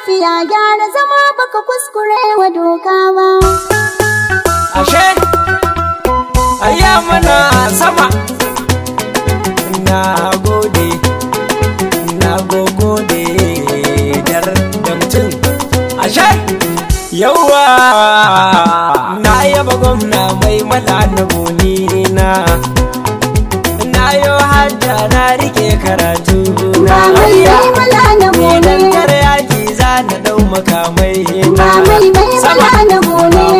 lafiya gyara zama baka kuskure wa doka ba. Ashe ayya mana sama. Na gode dar da mutum. Ashe yawa na yaba gwamna mai mala na gonina, na yo hajja na rike karatu na idan tare yaki za na dau makamai na sama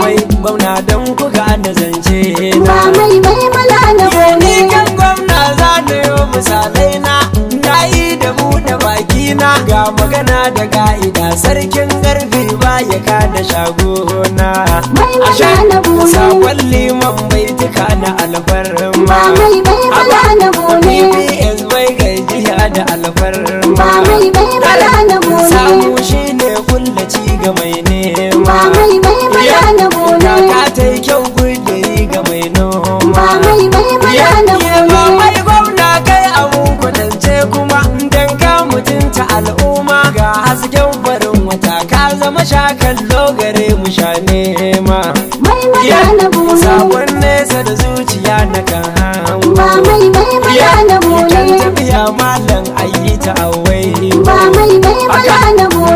mai gwamna don kuka na zance na ni kan gwamna za na yo misalai na yi da buɗe baki na ga magana da ka'ida sarkin garbi ba ya kada shagona. Ashe sabon liman bai tuka na alfarma BBS bai gajiya da alfarma samu shi ne kullaci ga mai nema ka ta yi kyau gudiri ga mai noma mai gwamna kai abun kudance kuma dan ka mutunta al'umma ga hasken farin wata ka zama shakan logare mu sha nema sabon nesa da zuciya na kan hango kan tafiya malam ayi ta awai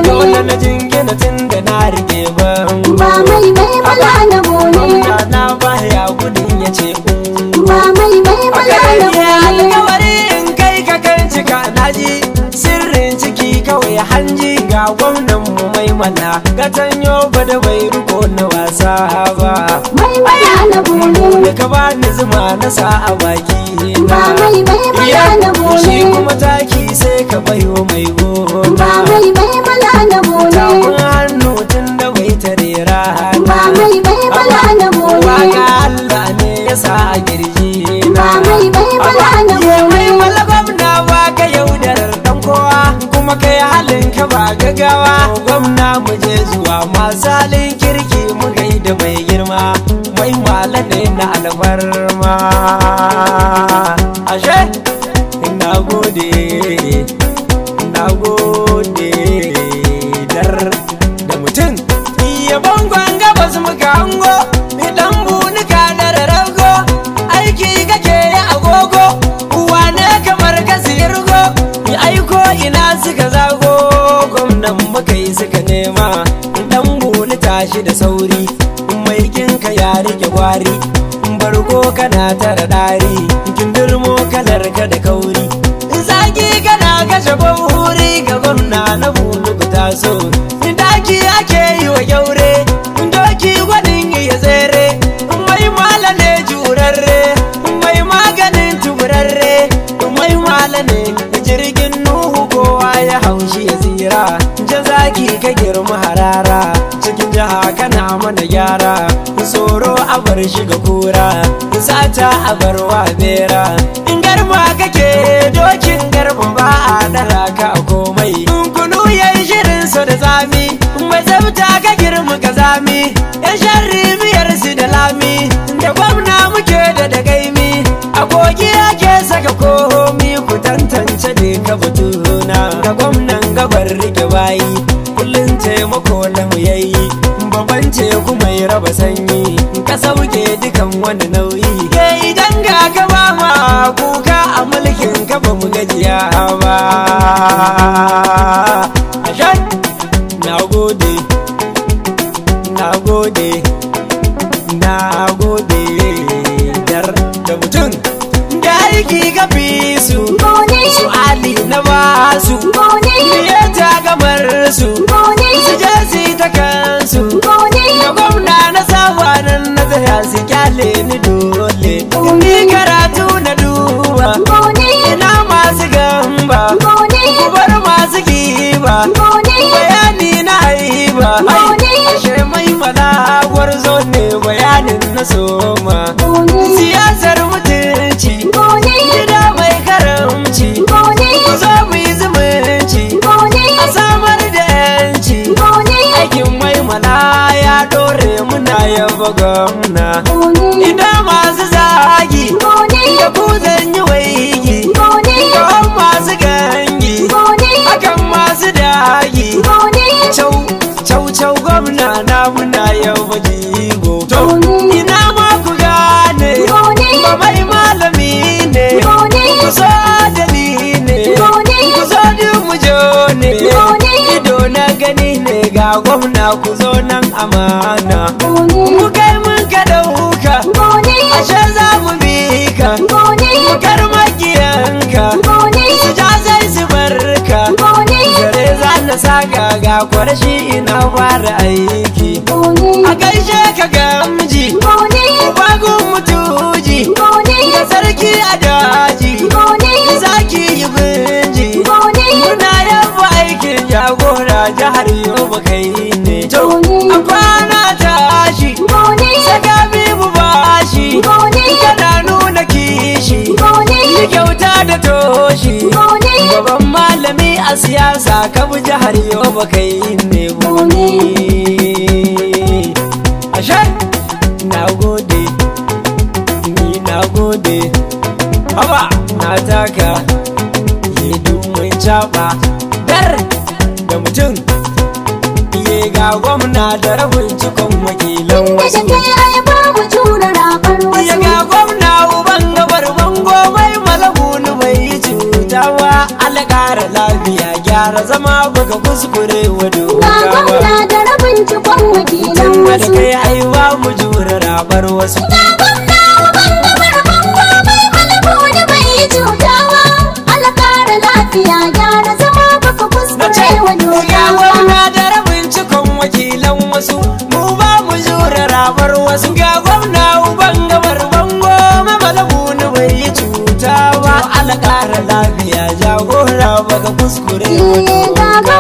dole na jingina tun da na rike ban na baya gudun ya ce alkawari in kai ka kan cika naji sirrin ciki kawai hanji ga gwamnan mu mai mana gatanyo ba da bai riko na wasa ba da ka ba ni zuma na sa a baki na shi kuma taki sai ka baiwa mai gona takun hannu tun da bai tare rana waka Allah ne ya sa a girji na mai malabam na baka yaudarar dan kowa kuma kai halin ka ba gagawa gwamna mu je zuwa masu halin kirki mu gaida mai girma mai malane na alfarma. Ashe na gode dar da mutum iya bangon gabas muka hango idan bunuka da rago aiki kake ya agogo wane kamar ka sirgo yi aiko ina suka zago gwamnan muka yi suka nema dan buni tashi da sauri mai kinka ya rike gwari bargo kana tara dari kindirmo kalar ka da kauri zaki kana kashe bahuri ga gwamna na bulu taso daki ake yi wa yaure doki gwanin ya tsere mai mala ne jurarre mai maganin tuburarre mai mala ne jirgin nuhu kowa ya haushi ya tsira jazaki ka girma harara cikin jiha kana mana gyara tsoro a bar shiga kura sata a bar wa bera in garba kake dokin garba ba a dara ka a komai kunu yayi shirin sa da zami mai tsafta ka girma ka zami yan sharri biyar su da lami da gwamna muke da dagaimi a kogi ake saka komi ku tantance da ka batuna da gwamnan gabar rike bayi kullum taimako da mu yayi babban teku mai raba sanyi ka sauke dukan wani nauyi idan ga ka ba ma kuka a mulkin ka ba mu gajiya ba. Ashe na gode dar da mutum da aiki ka fi su ali na ba su ya ta gamar su je su ta kansu da gwamna na saba nan na tsaya su kyale ni dole ni karatu na duba ina masu gamba bar masu giba bayani na haiba ashe mai malawar zo ne bayanin na soma siyasar mutunci gida mai karamci zo mu yi zumunci a samar da yanci aikin mai mala ya dore muna yaba gwamna idan masu zagi da ku zan yi waigi kawon masu gangi hakan masu dagi muna yau bajigo. To ina ma ku gane ba mai malami ne, ku so adali ne, ku so dumujo ne, ido na gani ne ga gwamna ku zo nan amana. Mu kai mun ka dauka ashe za mu bi ka, mu kar makiyanka su ja sai su barka. Zare za na saka ga kwarashi ina fara aiki. A gaishe ka gamji bagun mutuji da sarki a daji zaki yi binji. Muna yaba aikin jagora jihar Yobe kai ne. A kwana tashi saka bibu bashi kana nuna kishi yi kyauta da toshi. Gaban malami a siyasa ka bi jihar Yobe kai ne buni. Ashe na gode, ni na gode, haba na taka yi dumin caɓa dar da mutum. Iye ga gwamna da rabin cikon wakilan wasu. Iye ga gwamna uban gabar bango mai malabuni bai yi cutawa. Allah ƙara lafiya gyara zama baka kuskure wa dogawa. da rabin cikon wakilan wasu. Kai aiwa mu jura rabar wasu. Wakilan wasu mu ba mu jura rabar wasu. Ga gwamna uban gabar bango mamalabu ni bai yi cuta ba. Allah ƙara lafiya jagora baka kuskure wa dogawa.